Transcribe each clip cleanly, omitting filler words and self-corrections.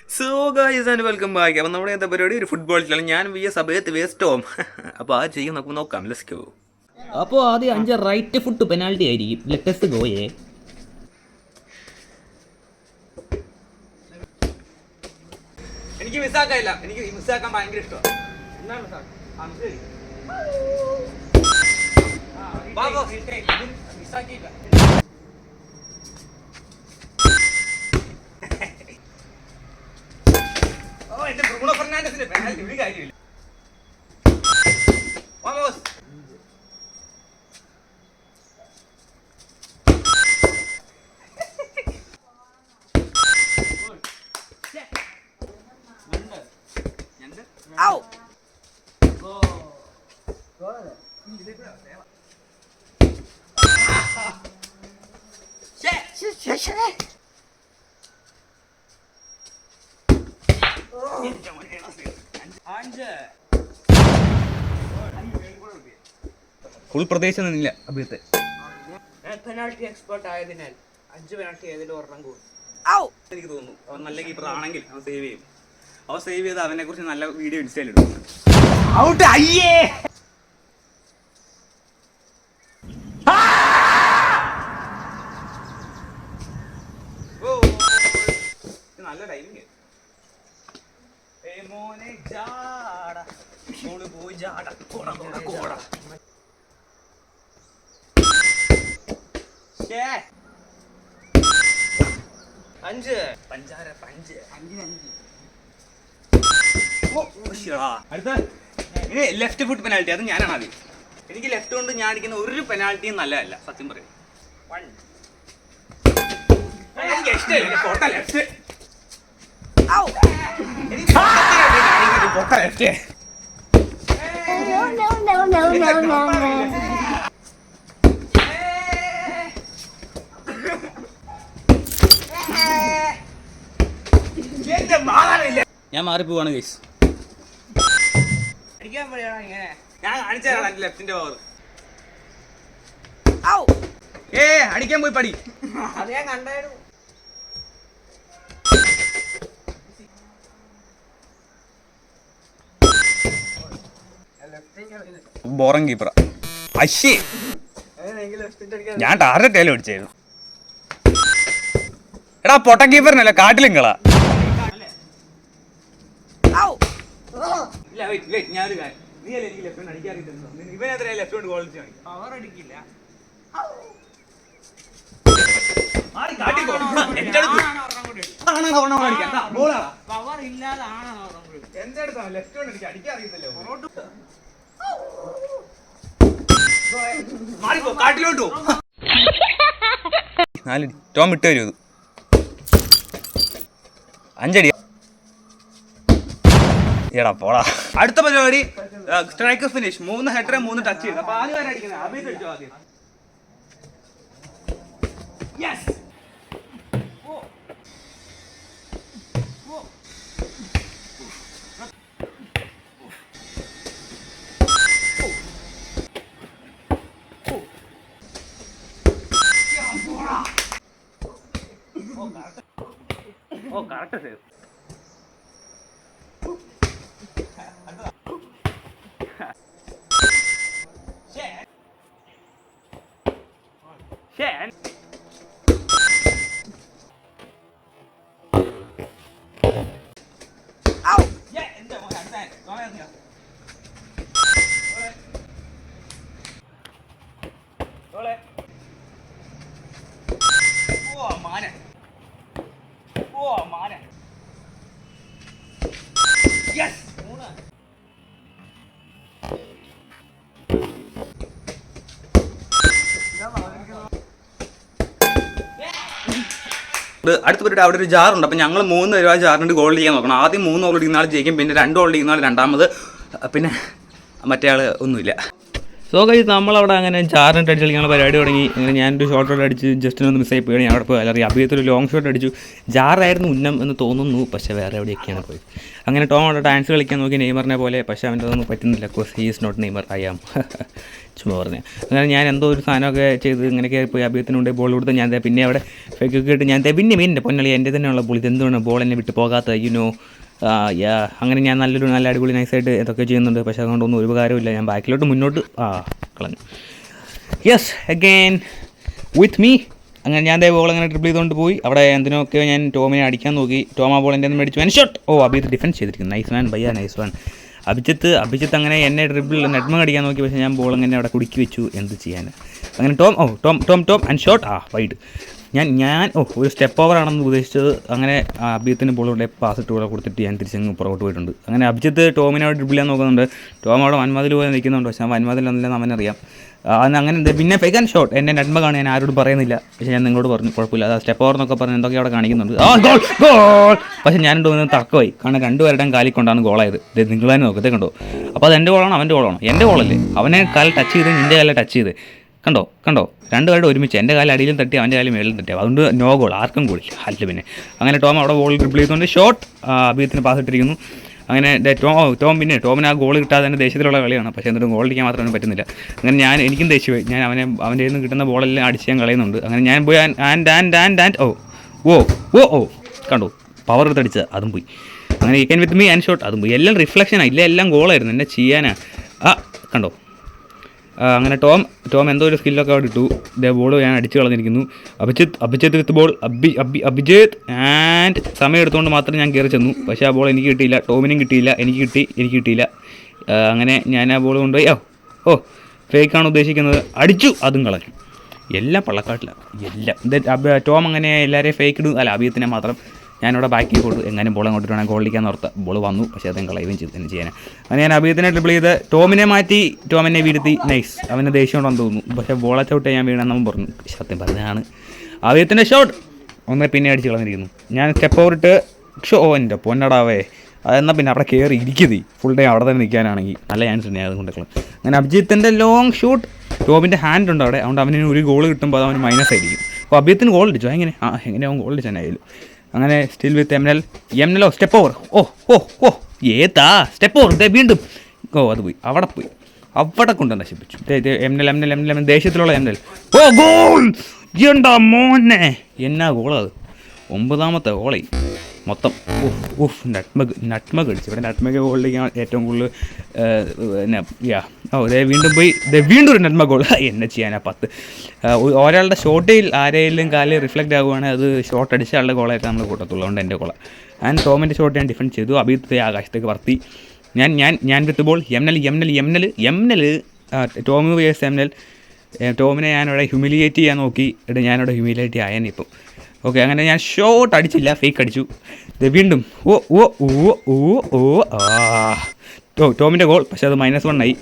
So guys and welcome back. അപ്പം നമ്മുടെ എന്താ പരിപാടി, ഒരു ഫുട്ബോൾ കളി. ഞാൻ സമയത്ത് വേസ്റ്റ് ആവും. അപ്പോൾ ആ ചെയ്യും, നമുക്ക് നോക്കാം. Let's go. അപ്പോൾ ആദ്യം 5 റൈറ്റ് ഫുട്ട് പെനാൽറ്റി ആയിരിക്കും. ലെറ്റസ് ഗോയേ. എനിക്ക് മിസ്സാക്കാനില്ല, എനിക്ക് മിസ്സാക്കാൻ ഭയങ്കര ഇഷ്ടമാണ്. എന്താണ് മിസ്സാക്കിയില്ല. എന്റെ ബ്രൂണോ ഫെർണാണ്ടസിന്റെ പെനാൽറ്റി ഒരു കാര്യമില്ല. ഫുൾ പ്രദേശം നിന്നില്ല അഭിയത്തെ. പെനാൾട്ടി എക്സ്പേർട്ട് ആയതിനാൽ 5 പെനാൾട്ടി ഏതിലും ഒരെണ്ണം കൂടും. എനിക്ക് തോന്നുന്നു അവൻ നല്ല കീപ്പർ ആണെങ്കിൽ അവൻ സേവ് ചെയ്യും. അവൻ സേവ് ചെയ്ത് അവനെ കുറിച്ച് നല്ല വീഡിയോ ഇൻസ്റ്റയിൽ ഇടും. ഔട്ട്! അയ്യേ! നല്ല ടൈമിങ്. മോനെ ജാട മോള് പോയി ജാട കോട കോട കോട. അഞ്ച് പഞ്ചാര പഞ്ച്. അടുത്ത ഇനി ലെഫ്റ്റ് ഫുട്ട് പെനാൽറ്റി. അത് ഞാനാണ് ആദ്യം. എനിക്ക് ലെഫ്റ്റ് കൊണ്ട് ഞാൻ അടിക്കുന്ന ഒരു പെനാൽറ്റിയും നല്ലതല്ല, സത്യം പറയും. എനിക്ക് ഇഷ്ടമല്ല പൊട്ട ലെഫ്റ്റ്. പൊട്ട ലെഫ്റ്റ്. ഞാൻ മാറിപ്പോവാണ് ഗൈസ്. അടിക്കാൻ പറയാ ഇങ്ങനെ. ഞാൻ കാണിച്ചു തരാം എന്റെ ലെഫ്റ്റിന്റെ പവർ. അടിക്കാൻ പോയി പടി. അത് ഞാൻ കണ്ടായിരുന്നു. ബോറൻ കീപ്പറ. അശ്ശേ, ഞാൻ ടാർഗറ്റ് ആയാലും അടിച്ചായിരുന്നു. എടാ പൊട്ട കീപ്പറിനല്ല, കാട്ടിലിങ്ങളാ. ഞാനൊരു കാര്യം, നീ അല്ലേ എനിക്ക് ലെഫ്റ്റ് ഹാൻഡ് അടിക്കാൻ അറിയത്തുള്ളൂ. ഇവനെത്ര ലെഫ്റ്റ് ഹാൻഡ് ക്വാളിറ്റി ആണ്. പവർ അടിക്കില്ല. പവർ ഇല്ലാതെ എന്റെ അടുത്താണ് ലെഫ്റ്റ് ഹാൻഡ് അടിക്കാൻ അറിയത്തില്ലോ. കാട്ടിലോട്ടു 4 ടോം വിട്ട് വരൂ. 5 അടി. എടാ പോടാ. അടുത്ത പരിപാടി സ്ട്രൈക്കർ ഫിനിഷ്. 3 ഹെഡർ 3 ടച്ച് ചെയ്ത്. അപ്പൊ ആദ്യം അടിക്കുന്നത് അഭിയത് അടിച്ചോ ആദ്യം. ഓ കറക്റ്റ് സേവ്. അടുത്ത പരിപാടി അവിടെ ഒരു ജാറുണ്ട്. അപ്പം ഞങ്ങൾ 3 പേര് ആ ജാറിൻ്റെ ഗോൾ ചെയ്യാൻ നോക്കണം. ആദ്യം 3 ഗോൾ അടിക്കുന്ന ആൾ ജയിക്കും, പിന്നെ 2 ഗോൾ അടിക്കുന്ന ആൾ രണ്ടാമത്, പിന്നെ മറ്റേ ആൾ ഒന്നുമില്ല. സോ ഗൈസ് നമ്മളവിടെ അങ്ങനെ ജാറിനിട്ട് അടിച്ച് കളിക്കാനുള്ള പരിപാടി തുടങ്ങി. അങ്ങനെ ഞാനൊരു ഷോട്ട് ഷോട്ട് അടിച്ച് ജസ്റ്റിനൊന്ന് മിസ്സായി പോയി. ഞാൻ അവിടെ പോയി അലറി. അഭിയത്തൊരു ലോങ് ഷോട്ട് അടിച്ചു. ജാറായിരുന്നു ഉന്നം എന്ന് തോന്നുന്നു, പക്ഷേ വേറെ എവിടെയൊക്കെയാണ് പോയി. അങ്ങനെ ടോം അവിടെ ഡാൻസ് കളിക്കാൻ നോക്കി നെയ്മറിനെ പോലെ. പക്ഷേ അവൻ്റെ അതൊന്നും പറ്റുന്നില്ല. Cause he is not Neymar, I am. ചുമ്മാ പറഞ്ഞു. അങ്ങനെ ഞാൻ എന്തോ ഒരു സാധനമൊക്കെ ചെയ്ത് ഇങ്ങനെയൊക്കെ പോയി അഭിയത്തിനുണ്ട് ബോൾ കൊടുത്ത് ഞാൻ പിന്നെ അവിടെ ഫേക്കൊക്കെ ഇട്ട് ഞാൻ പിന്നെ പൊന്നളി എൻ്റെ തന്നെയുള്ള ബോൾ ഇതെന്താണ് ബോൾ എന്നെ വിട്ട് പോകാത്ത യുനോ അങ്ങനെ ഞാൻ നല്ല അടിപൊളി നൈസായിട്ട് ഇതൊക്കെ ചെയ്യുന്നുണ്ട്. പക്ഷേ അതുകൊണ്ടൊന്നും ഒരു കാര്യമില്ല. ഞാൻ ബാക്കിലോട്ട് മുന്നോട്ട് കളഞ്ഞു. Yes again with me. അങ്ങനെ ഞാൻ ബോൾ അങ്ങനെ ഡ്രിബിൾ ചെയ്തുകൊണ്ട് പോയി. അവിടെ എന്തിനൊക്കെ ഞാൻ ടോമിനെ അടിക്കാൻ നോക്കി. ടോം ആ ബോൾ എൻ്റെ മേടിച്ചു വൻ ഷോട്ട്. അഭിജിത്ത് ഡിഫൻസ് ചെയ്തിരിക്കുന്നു. Nice man bhaiya, nice man. Abhijith അങ്ങനെ എന്നെ നെഡ്മ അടിക്കാൻ നോക്കി. പക്ഷേ ഞാൻ ബോൾ അങ്ങനെ അവിടെ കുടുക്കി വെച്ചു. എന്ത് ചെയ്യാൻ. അങ്ങനെ ടോം ആൻഡ് ഷോട്ട് വൈഡ്. ഞാൻ ഒരു സ്റ്റെപ്പ് ഓവർ ആണെന്ന് ഉദ്ദേശിച്ചത്. അങ്ങനെ അഭിജിത്തിന് ബോളിവിടെ പാസ് ഇട്ട് കൂടെ കൊടുത്തിട്ട് ഞാൻ തിരിച്ചങ്ങ് പുറകോട്ട് പോയിട്ടുണ്ട്. അങ്ങനെ അഭിജിത്ത് ടോമിനെ അവിടെ ഡ്രിബിൾ ചെയ്യാൻ നോക്കുന്നുണ്ട്. ടോം അവിടെ വൻമതിൽ പോയി നിൽക്കുന്നുണ്ട്. പക്ഷേ വൻമതിലൊന്നും അവനറിയാം. അങ്ങനെ പിന്നെ ഫേക്ക് ആൻഡ് ഷോട്ട് എൻ്റെ നെഡ്മ കാണാൻ ഞാൻ ആരോടും പറയുന്നില്ല. പക്ഷേ ഞാൻ നിങ്ങളോട് പറഞ്ഞു കുഴപ്പമില്ല. അത് സ്റ്റെപ്പ് ഓവർ എന്നൊക്കെ പറഞ്ഞ് എന്തൊക്കെ അവിടെ കാണിക്കുന്നുണ്ട്. ഗോൾ. പക്ഷേ ഞാനിട്ട് തോന്നുന്നത് തർക്കമായി. കാരണം രണ്ടുപേരുടെയും കാലിൽ കൊണ്ടാണ് ഗോളായത്. നിങ്ങൾ തന്നെ നോക്കത്തേ കണ്ടോ. അപ്പോൾ അത് എൻ്റെ ഗോളാണോ അവൻ്റെ ഗോളാണോ? എൻ്റെ ഗോളല്ലേ. അവനെ കാലിൽ ടച്ച് ചെയ്ത് നിൻ്റെ കാലിൽ ടച്ച് ചെയ്ത് കണ്ടോ രണ്ടുപേരുടെ ഒരുമിച്ച് എൻ്റെ കാലിൽ അടിയിലും തട്ടി അവൻ്റെ കാലിൽ മേളിലും തട്ടി. അതുകൊണ്ട് നോ ഗോൾ, ആർക്കും ഗോളില്ല. അല്ല പിന്നെ അങ്ങനെ ടോം അവിടെ ബോൾ ഡ്രിബിൾ ചെയ്തുകൊണ്ട് ഷോട്ട് അഭിജിത്തിന് പാസ് ഇട്ടിരിക്കുന്നു. അങ്ങനെ ടോമിന് ആ ഗോൾ കിട്ടാതെ തന്നെ ദേഷ്യത്തിലുള്ള കളിയാണ്. പക്ഷേ എന്നിട്ട് ഗോൾ അടിക്കാൻ മാത്രമേ പറ്റുന്നില്ല. അങ്ങനെ എനിക്കും ദേഷ്യമായി. ഞാൻ അവൻ്റെ നിന്ന് കിട്ടുന്ന ബോളെല്ലാം അടിച്ച് ഞാൻ കളയുന്നുണ്ട്. അങ്ങനെ ഞാൻ പോയി കണ്ടോ പവർ എടുത്തടിച്ച അതും പോയി. അങ്ങനെ ഈ can with me and shot അതും പോയി. എല്ലാം റിഫ്ലക്ഷനാണ്. എല്ലാം ഗോളായിരുന്നു. എന്നെ ചെയ്യാനാ കണ്ടോ. അങ്ങനെ ടോം എന്തോ ഒരു സ്കില്ലൊക്കെ അവിടെ ഇട്ടു. ബോൾ ഞാൻ അടിച്ച് കളഞ്ഞിരിക്കുന്നു. Abhijith with ball Abhijith and സമയം എടുത്തുകൊണ്ട് മാത്രം ഞാൻ കയറി ചെന്നു. പക്ഷേ ആ ബോൾ എനിക്ക് കിട്ടിയില്ല. ടോമിനും കിട്ടിയില്ല. എനിക്ക് കിട്ടിയില്ല. അങ്ങനെ ഞാൻ ആ ബോൾ കൊണ്ടുപോയി ഫേക്കാണ് ഉദ്ദേശിക്കുന്നത്. അടിച്ചു, അതും കളഞ്ഞു. എല്ലാം പള്ളക്കാട്ടില്ല എല്ലാം. ടോം അങ്ങനെ എല്ലാവരെയും ഫേക്ക് ഇടും. അഭിജിത്തിനെ മാത്രം ഞാനിവിടെ ബാക്കിൽ പോട്ടു. എങ്ങനെ ബോൾ അങ്ങോട്ട് വേണം ഗോൾ അടിക്കാൻ ഓർത്ത ബോൾ വന്നു. പക്ഷേ അതും കളയുകയും ചെയ്തു. തന്നെ ചെയ്യാൻ അങ്ങനെ ഞാൻ അഭിജിത്തിനെ ഡ്രിബിൾ ചെയ്ത് ടോമിനെ മാറ്റി. ടോമിനെ വീഴ്ത്തി. നൈസ്. അവന് ദേഷ്യം ഉണ്ടെന്ന് തോന്നുന്നു. പക്ഷേ ബോളെ ചവിട്ടെ ഞാൻ വീണെന്ന് പറഞ്ഞു. സത്യം പറഞ്ഞതാണ്. അഭിജിത്തിൻ്റെ ഷോട്ട് പിന്നെ അടിച്ച് കളഞ്ഞിരിക്കുന്നു. ഞാൻ സ്റ്റെപ്പ് ഓവറിട്ട് എൻ്റെ പൊന്നടാവേ അതെന്നാൽ പിന്നെ അവിടെ കയറി ഇരിക്കുന്നത് ഫുൾ ടൈം അവിടെ തന്നെ നിൽക്കാനാണെങ്കിൽ നല്ല ചാൻസ് ഉണ്ട്. അതുകൊണ്ടൊക്കെ അങ്ങനെ അഭിജിത്തിൻ്റെ ലോങ് ഷൂട്ട്. ടോമിൻ്റെ ഹാൻഡ് ഉണ്ട് അവിടെ. അതുകൊണ്ട് അവന് ഒരു ഗോൾ കിട്ടുമ്പോൾ അത് അവന് മൈനസ് ആയിരിക്കും. അപ്പോൾ അഭിജിത്തിന് ഗോൾ അടിച്ചു. എങ്ങനെ അവൻ ഗോൾ അടിച്ചാനായാലും. അങ്ങനെ സ്റ്റിൽ വിത്ത് എംനലോ സ്റ്റെപ്പ് ഓവർ. ഏതാ സ്റ്റെപ്പ് ഓവർ. വീണ്ടും അത് പോയി. അവിടെ കൊണ്ട് നശിപ്പിച്ചു. എംനൽ ദേഷ്യത്തിലുള്ള എംനൽ. ഗോൾ. എന്താ മോനെ എന്നാ ഗോളത്. 9ാമത്തെ ഗോളായി മൊത്തം. നട്ട്മഗ് അടിച്ചു. ഇവിടെ നട്ട്മഗ് ഗോളിലേക്കാണ് ഏറ്റവും കൂടുതൽ വീണ്ടും ഒരു നട്ട്മഗ് ഗോൾ. എന്നെ ചെയ്യാനാ 10. ഒരാളുടെ ഷോട്ടിൽ ആരെയും കാലിൽ റിഫ്ലക്റ്റ് ആകുവാണെങ്കിൽ അത് ഷോട്ട് അടിച്ച ആളുടെ ഗോളായിട്ട് നമ്മൾ കൂട്ടത്തുള്ളൂ. അതുകൊണ്ട് എൻ്റെ ഗോള. ആൻഡ് ടോമിൻ്റെ ഷോട്ട് ഞാൻ ഡിഫെൻഡ് ചെയ്തു. അഭിജിത്ത് ആകാശത്തേക്ക് വർത്തി. ഞാൻ വിത്ത് ബോൾ എംനൽ ടോമി വേഴ്സ് എംനൽ. ടോമിനെ ഞാനിവിടെ ഹ്യൂമിലിയേറ്റ് ചെയ്യാൻ നോക്കി. ഞാനിവിടെ ഹ്യൂമിലിയേറ്റ് ആയാനിപ്പം. അങ്ങനെ ഞാൻ ഷോട്ട് അടിച്ചില്ല, ഫേക്ക് അടിച്ചു. വീണ്ടും ടോമിൻ്റെ ഗോൾ. പക്ഷേ അത് -1 ആയി.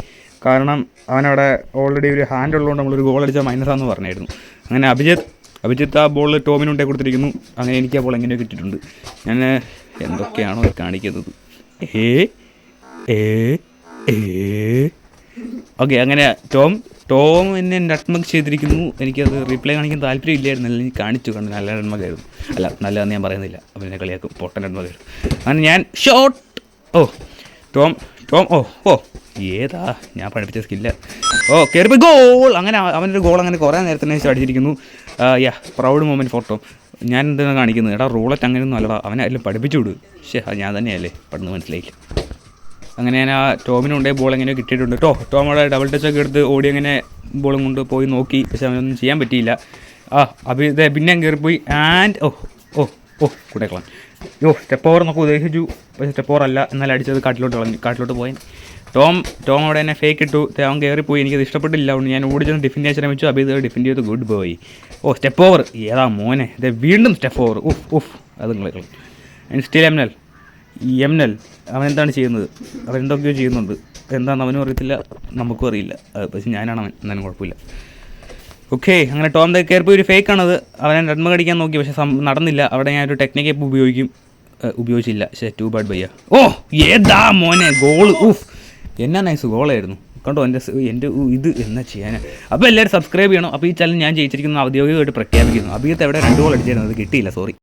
കാരണം അവനവിടെ ഓൾറെഡി ഒരു ഹാൻഡ് ഉള്ളതുകൊണ്ട് നമ്മളൊരു ഗോൾ അടിച്ചാൽ മൈനസാന്ന് പറഞ്ഞായിരുന്നു. അങ്ങനെ അഭിജിത്ത് ആ ബോൾ ടോമിനുണ്ടേ കൊടുത്തിരിക്കുന്നു. അങ്ങനെ എനിക്ക് ആ ബോൾ എങ്ങനെയോ കിട്ടിയിട്ടുണ്ട്. ഞാൻ എന്തൊക്കെയാണോ കാണിക്കുന്നത്. അങ്ങനെ ടോം എന്നെ നട്ട്മഗ് ചെയ്തിരിക്കുന്നു. എനിക്കത് റീപ്ലൈ കാണിക്കാൻ താല്പര്യമില്ലായിരുന്നു. അല്ലെങ്കിൽ കാണിച്ചു കണ്ടു നല്ല നട്ട്മഗായിരുന്നു. നല്ലതെന്ന് ഞാൻ പറയുന്നില്ല. അപ്പം എന്നെ കളിയാക്കും പൊട്ടൻ നട്ട്മഗായിരുന്നു. അങ്ങനെ ഞാൻ ഷോട്ട്. ടോം ഏതാ ഞാൻ പഠിപ്പിച്ച സ്കില്ല. കയറിപ്പോയി ഗോൾ. അങ്ങനെ അവനൊരു ഗോൾ അങ്ങനെ കുറേ നേരത്തിന് ശേഷം അടിച്ചിരിക്കുന്നു. Proud moment for Tom. ഞാൻ എന്താണ് കാണിക്കുന്നത്. റൂളറ്റ് അങ്ങനെയൊന്നും അല്ലടാ. അവനെ അതിൽ പഠിപ്പിച്ചു വിടും. അത് ഞാൻ തന്നെയല്ലേ പെട്ടെന്ന് മനസ്സിലായില്ല. അങ്ങനെ ഞാൻ ആ ടോമിനുണ്ടേ ബോൾ എങ്ങനെയോ കിട്ടിയിട്ടുണ്ട്. ടോമോടെ ഡബിൾ ടച്ചൊക്കെ എടുത്ത് ഓടി അങ്ങനെ ബോളും കൊണ്ട് പോയി നോക്കി. പക്ഷെ അവനൊന്നും ചെയ്യാൻ പറ്റിയില്ല. പിന്നെ കയറിപ്പോയി. ആൻഡ് കൂടെ കളഞ്ഞു. സ്റ്റെപ്പ് ഓവർ എന്നൊക്കെ ഉദ്ദേശിച്ചു. പക്ഷേ സ്റ്റെപ്പ് ഓവർ അല്ല. എന്നാൽ അടിച്ചത് കാട്ടിലോട്ട് പോയി. ടോം അവിടെ എന്നെ ഫേക്ക് ഇട്ടു. അവൻ കയറിപ്പോയി. എനിക്കത് ഇഷ്ടപ്പെട്ടില്ല. അതുകൊണ്ട് ഞാൻ ഓടിച്ചൊന്ന് ഡിഫെൻഡ് ചെയ്യാൻ ശ്രമിച്ചു. ഇത് ഡിഫെൻഡ് ചെയ്ത് ഗുഡ് ബോയ്. Step over. ഏതാ മോനെ. വീണ്ടും സ്റ്റെപ്പ് ഓവർ. അത് കളഞ്ഞു. സ്റ്റിൽ എംനൽ അവൻ എന്താണ് ചെയ്യുന്നത്. അവൻ എന്തൊക്കെയോ ചെയ്യുന്നുണ്ട്. എന്താണെന്ന് അവനും അറിയത്തില്ല, നമുക്കും അറിയില്ല. പക്ഷേ ഞാനാണ് അവൻ. എന്നാലും കുഴപ്പമില്ല. അങ്ങനെ ടോം കയറിപ്പോയി. ഒരു ഫേക്കാണത്. അവനെ റൺമ കടിക്കാൻ നോക്കി. പക്ഷേ നടന്നില്ല. അവിടെ ഞാനൊരു ടെക്നിക്ക് ഇപ്പോൾ ഉപയോഗിച്ചില്ല. പക്ഷേ ടു ബാഡ് ബയ്യ. ഏതാ മോനെ ഗോൾ. എന്നാ നൈസ് ഗോളായിരുന്നു. കണ്ടോ എൻ്റെ ഇത് എന്നാ ചെയ്യാൻ. അപ്പോൾ എല്ലാവരും സബ്സ്ക്രൈബ് ചെയ്യണം. അപ്പോൾ ഈ ചാനൽ ഞാൻ ജയിച്ചിരിക്കുന്ന ഔദ്യോഗികമായിട്ട് പ്രഖ്യാപിക്കുന്നു. അഭിജിത്ത് എവിടെ 2 ഗോൾ അടിച്ചായിരുന്നു. അത് കിട്ടിയില്ല, സോറി.